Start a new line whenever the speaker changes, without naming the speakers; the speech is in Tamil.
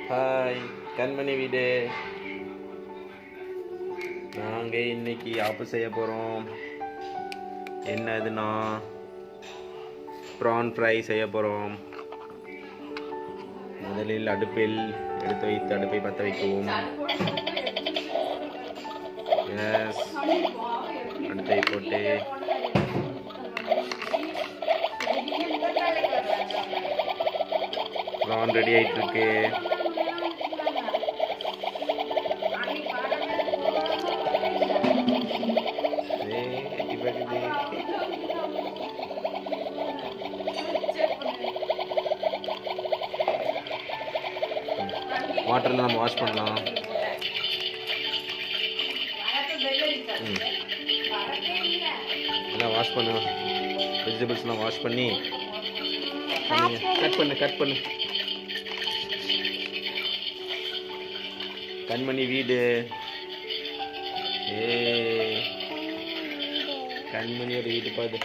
ஹாய் கண்மணி வீடு. நாங்கள் இன்னைக்கு ஆப்பு செய்ய போகிறோம். என்னதுன்னா ப்ரான் ஃப்ரை செய்ய போகிறோம். முதலில் அடுப்பில் எடுத்து வைத்து அடுப்பை பற்ற வைக்கவும். எஸ், அடுப்பை போட்டு ப்ரான் ரெடி ஆகிட்டு இருக்கு. வாட்டரில் நம்ம வாஷ் பண்ணலாம். எல்லாம் வாஷ் பண்ணு, வெஜிடபிள்ஸ்லாம் வாஷ் பண்ணி கட் பண்ணு. கண்மணி வீடு. கண்மணியோட வீடு பாது.